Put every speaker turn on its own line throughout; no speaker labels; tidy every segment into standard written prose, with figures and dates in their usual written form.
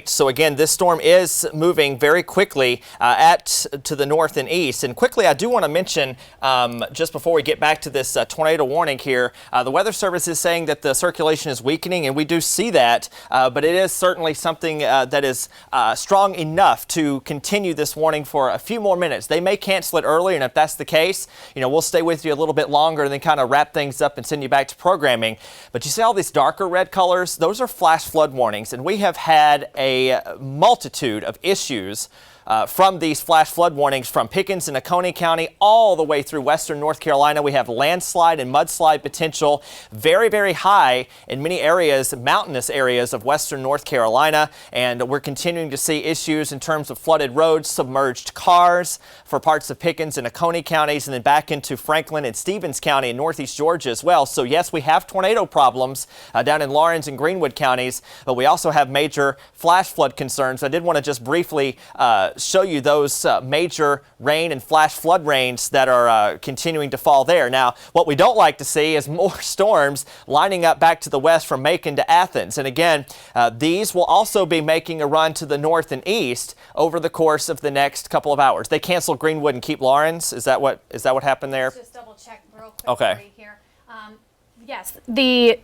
So again, this storm is moving very quickly to the north and east. And quickly, I do want to mention, just before we get back to this tornado warning here, the Weather Service is saying that the circulation is weakening, and we do see that. But it is certainly something that is strong enough to continue this warning for a few more minutes. They may cancel it early, and if that's the case, we'll stay with you a little bit longer and then kind of wrap things up and send you back to programming. But you see all these darker red colors? Those are flash flood warnings, and we have had a multitude of issues from these flash flood warnings from Pickens and Oconee County all the way through western North Carolina. We have landslide and mudslide potential very, very high in many areas, mountainous areas of western North Carolina. And we're continuing to see issues in terms of flooded roads, submerged cars for parts of Pickens and Oconee counties, and then back into Franklin and Stevens County in northeast Georgia as well. So yes, we have tornado problems down in Lawrence and Greenwood counties, but we also have major flash flood concerns. I did want to just briefly show you those major rain and flash flood rains that are continuing to fall there. Now, what we don't like to see is more storms lining up back to the west from Macon to Athens. And again, these will also be making a run to the north and east over the course of the next couple of hours. They canceled Greenwood and keep Lawrence. Is that what happened there?
Just double check real quick.
Okay.
Here. Yes, the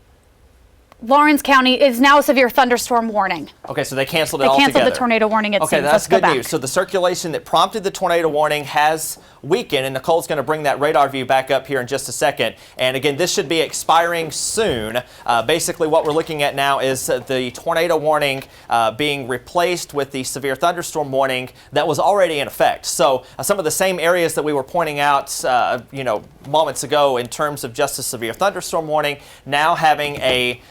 Lawrence County is now a severe thunderstorm warning.
Okay, so they canceled it altogether.
They canceled the tornado warning. It
okay,
seems.
that's
Let's
good news. So the circulation that prompted the tornado warning has weakened, and Nicole's going to bring that radar view back up here in just a second. And again, this should be expiring soon. Basically, what we're looking at now is the tornado warning being replaced with the severe thunderstorm warning that was already in effect. So some of the same areas that we were pointing out, moments ago in terms of just a severe thunderstorm warning, now having a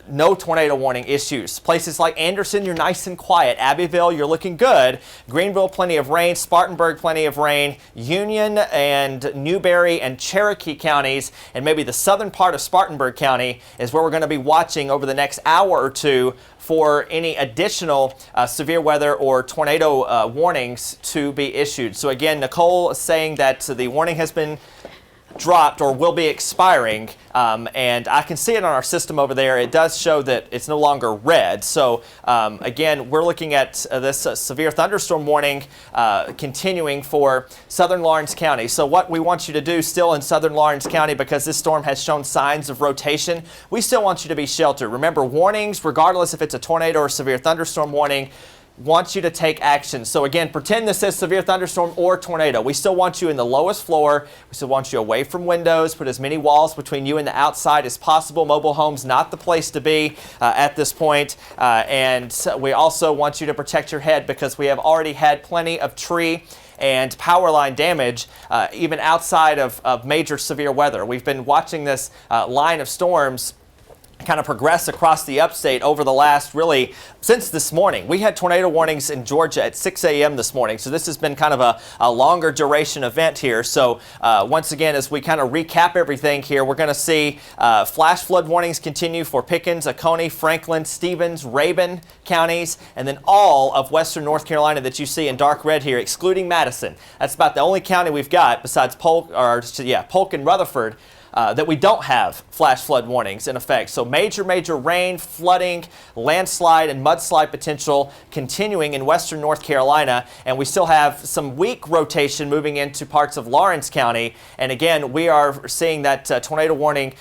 no tornado warning issues. Places like Anderson, you're nice and quiet. Abbeville, you're looking good. Greenville, plenty of rain. Spartanburg, plenty of rain. Union and Newberry and Cherokee counties, and maybe the southern part of Spartanburg County is where we're going to be watching over the next hour or two for any additional severe weather or tornado warnings to be issued. So again, Nicole is saying that the warning has been dropped or will be expiring, and I can see it on our system over there. It does show that it's no longer red. So again, we're looking at this severe thunderstorm warning continuing for southern Lawrence County. So what we want you to do still in southern Lawrence County, because this storm has shown signs of rotation, we still want you to be sheltered. Remember, warnings, regardless if it's a tornado or severe thunderstorm warning, wants you to take action. So again, pretend this says severe thunderstorm or tornado. We still want you in the lowest floor. We still want you away from windows. Put as many walls between you and the outside as possible. Mobile homes, not the place to be at this point. And we also want you to protect your head, because we have already had plenty of tree and power line damage, even outside of major severe weather. We've been watching this line of storms kind of progress across the upstate over the last, really, since this morning. We had tornado warnings in Georgia at 6 a.m. this morning, so this has been kind of a longer duration event here. So once again, as we kind of recap everything here, we're going to see flash flood warnings continue for Pickens, Oconee, Franklin, Stevens, Rabun counties, and then all of western North Carolina that you see in dark red here, excluding Madison. That's about the only county we've got besides Polk and Rutherford that we don't have flash flood warnings in effect. So major rain, flooding, landslide, and mudslide potential continuing in western North Carolina. And we still have some weak rotation moving into parts of Lawrence County. And again, we are seeing that tornado warning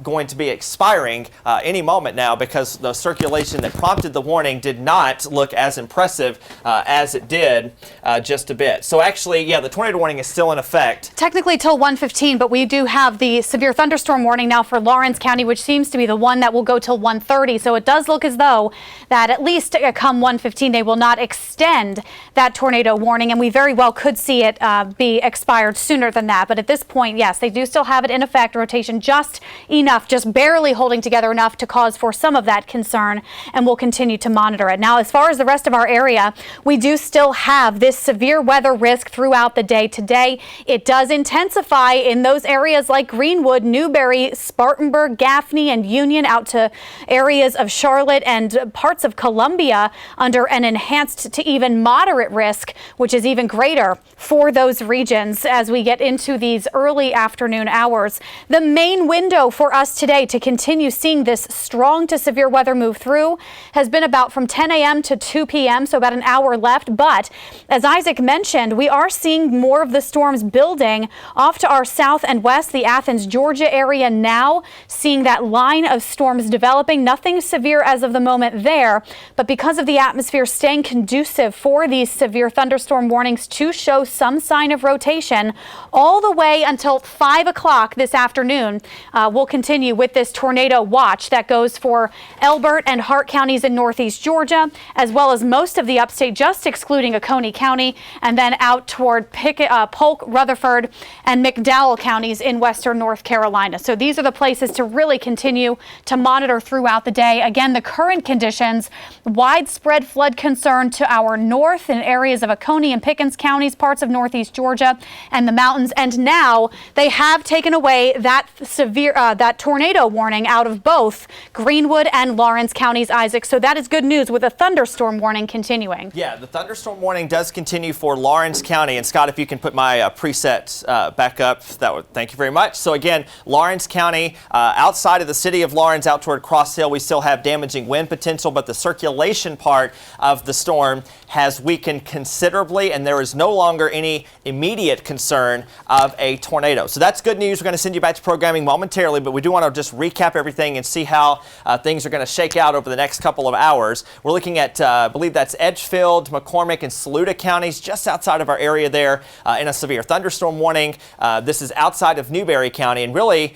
going to be expiring any moment now, because the circulation that prompted the warning did not look as impressive as it did just a bit. So actually, yeah, the tornado warning is still in effect.
Technically till 1:15, but we do have the severe thunderstorm warning now for Lawrence County, which seems to be the one that will go till 1:30. So it does look as though that at least come 1:15, they will not extend that tornado warning, and we very well could see it be expired sooner than that. But at this point, yes, they do still have it in effect, rotation just enough, just barely holding together enough to cause for some of that concern, and we'll continue to monitor it. Now, as far as the rest of our area, we do still have this severe weather risk throughout the day today. It does intensify in those areas like Greenwood, Newberry, Spartanburg, Gaffney, and Union out to areas of Charlotte and parts of Columbia under an enhanced to even moderate risk, which is even greater for those regions as we get into these early afternoon hours. The main window for us today to continue seeing this strong to severe weather move through has been about from 10 a.m. to 2 p.m., so about an hour left. But as Isaac mentioned, we are seeing more of the storms building off to our south and west, the Athens, Georgia area now, seeing that line of storms developing. Nothing severe as of the moment there, but because of the atmosphere staying conducive for these severe thunderstorm warnings to show some sign of rotation all the way until 5 o'clock this afternoon. We'll continue with this tornado watch that goes for Elbert and Hart counties in northeast Georgia, as well as most of the upstate, just excluding Oconee County, and then out toward Polk, Rutherford, and McDowell counties in western North Carolina. So these are the places to really continue to monitor throughout the day. Again, the current conditions, widespread flood concern to our north in areas of Oconee and Pickens counties, parts of northeast Georgia and the mountains. And now they have taken away that that tornado warning out of both Greenwood and Lawrence counties, Isaac. So that is good news with a thunderstorm warning continuing.
Yeah, the thunderstorm warning does continue for Lawrence County. And Scott, if you can put my preset back up, thank you very much. So again, Lawrence County, outside of the city of Lawrence, out toward Cross Hill, we still have damaging wind potential, but the circulation part of the storm has weakened considerably, and there is no longer any immediate concern of a tornado. So that's good news. We're going to send you back to programming momentarily, but we do want to just recap everything and see how things are going to shake out over the next couple of hours. We're looking at, I believe that's Edgefield, McCormick, and Saluda counties, just outside of our area there in a severe thunderstorm warning. This is outside of Newberry County, and really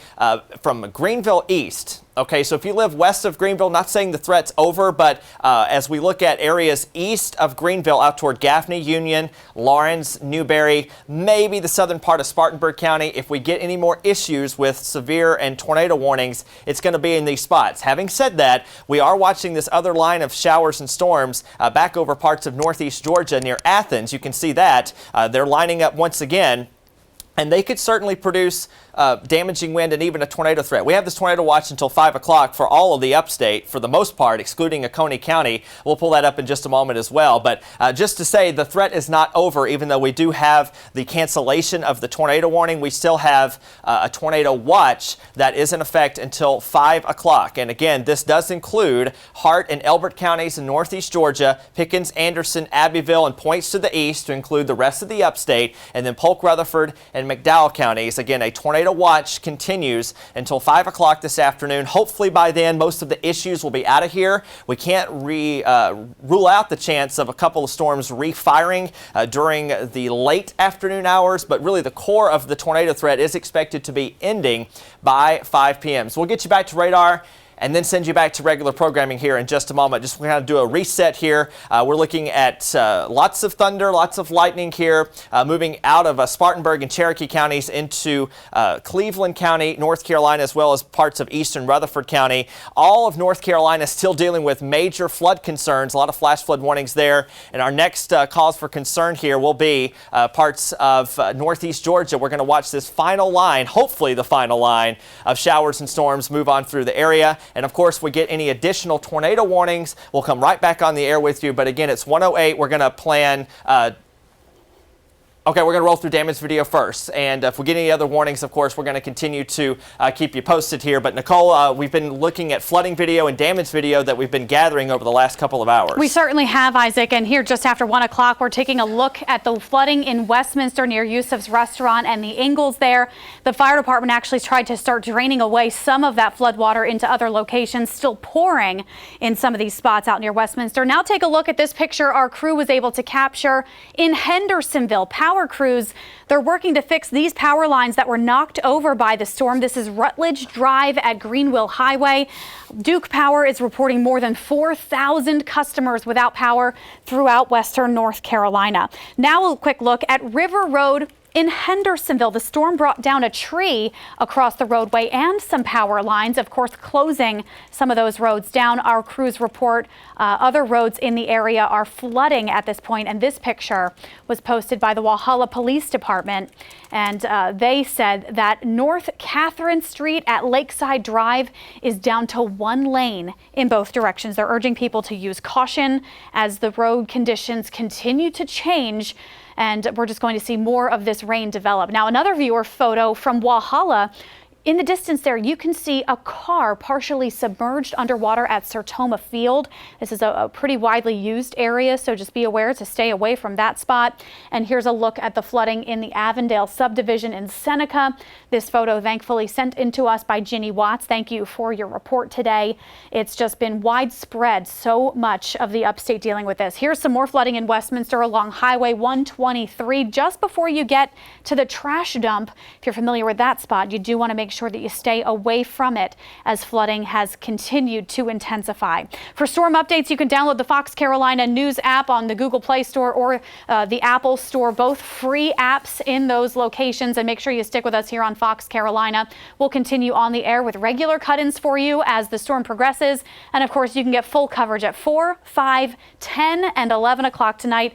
from Greenville east. Okay, so if you live west of Greenville, not saying the threat's over, but as we look at areas east of Greenville out toward Gaffney, Union, Lawrence, Newberry, maybe the southern part of Spartanburg County, if we get any more issues with severe and tornado warnings, it's going to be in these spots. Having said that, we are watching this other line of showers and storms back over parts of northeast Georgia near Athens. You can see that. They're lining up once again. And they could certainly produce damaging wind and even a tornado threat. We have this tornado watch until 5 o'clock for all of the upstate, for the most part, excluding Oconee County. We'll pull that up in just a moment as well. But just to say, the threat is not over, even though we do have the cancellation of the tornado warning. We still have a tornado watch that is in effect until 5 o'clock. And again, this does include Hart and Elbert counties in northeast Georgia, Pickens, Anderson, Abbeville, and points to the east to include the rest of the upstate, and then Polk, Rutherford, and McDowell counties. Again, a tornado watch continues until 5 o'clock this afternoon. Hopefully by then, most of the issues will be out of here. We can't rule out the chance of a couple of storms refiring during the late afternoon hours, but really the core of the tornado threat is expected to be ending by 5 p.m. So we'll get you back to radar and then send you back to regular programming here in just a moment. Just going to do a reset here. We're looking at lots of thunder, lots of lightning here, moving out of Spartanburg and Cherokee counties into Cleveland County, North Carolina, as well as parts of eastern Rutherford County. All of North Carolina still dealing with major flood concerns, a lot of flash flood warnings there. And our next cause for concern here will be parts of northeast Georgia. We're going to watch this final line, hopefully the final line of showers and storms move on through the area. And of course, if we get any additional tornado warnings, we'll come right back on the air with you. But again, it's 1:08. We're going to plan Okay, we're going to roll through damage video first. And if we get any other warnings, of course, we're going to continue to keep you posted here. But Nicole, we've been looking at flooding video and damage video that we've been gathering over the last couple of hours.
We certainly have, Isaac. And here just after 1 o'clock, we're taking a look at the flooding in Westminster near Yusuf's Restaurant and the Ingalls there. The fire department actually tried to start draining away some of that flood water into other locations, still pouring in some of these spots out near Westminster. Now take a look at this picture our crew was able to capture in Hendersonville. Power crews, they're working to fix these power lines that were knocked over by the storm. This is Rutledge Drive at Greenville Highway. Duke Power is reporting more than 4,000 customers without power throughout western North Carolina. Now a quick look at River Road In Hendersonville, the storm brought down a tree across the roadway and some power lines, of course, closing some of those roads down. Our crews report other roads in the area are flooding at this point, and this picture was posted by the Walhalla Police Department, and they said that North Catherine Street at Lakeside Drive is down to one lane in both directions. They're urging people to use caution as the road conditions continue to change, and we're just going to see more of this rain develop. Now, another viewer photo from Walhalla. In the distance there, you can see a car partially submerged underwater at Sertoma Field. This is a pretty widely used area, so just be aware to stay away from that spot. And here's a look at the flooding in the Avondale subdivision in Seneca. This photo thankfully sent in to us by Ginny Watts. Thank you for your report today. It's just been widespread, so much of the upstate dealing with this. Here's some more flooding in Westminster along Highway 123 just before you get to the trash dump. If you're familiar with that spot, you do want to make sure that you stay away from it as flooding has continued to intensify. For storm updates, you can download the Fox Carolina News app on the Google Play Store or the Apple Store, both free apps in those locations. And make sure you stick with us here on Fox Carolina. We'll continue on the air with regular cut-ins for you as the storm progresses. And of course, you can get full coverage at 4, 5, 10, and 11 o'clock tonight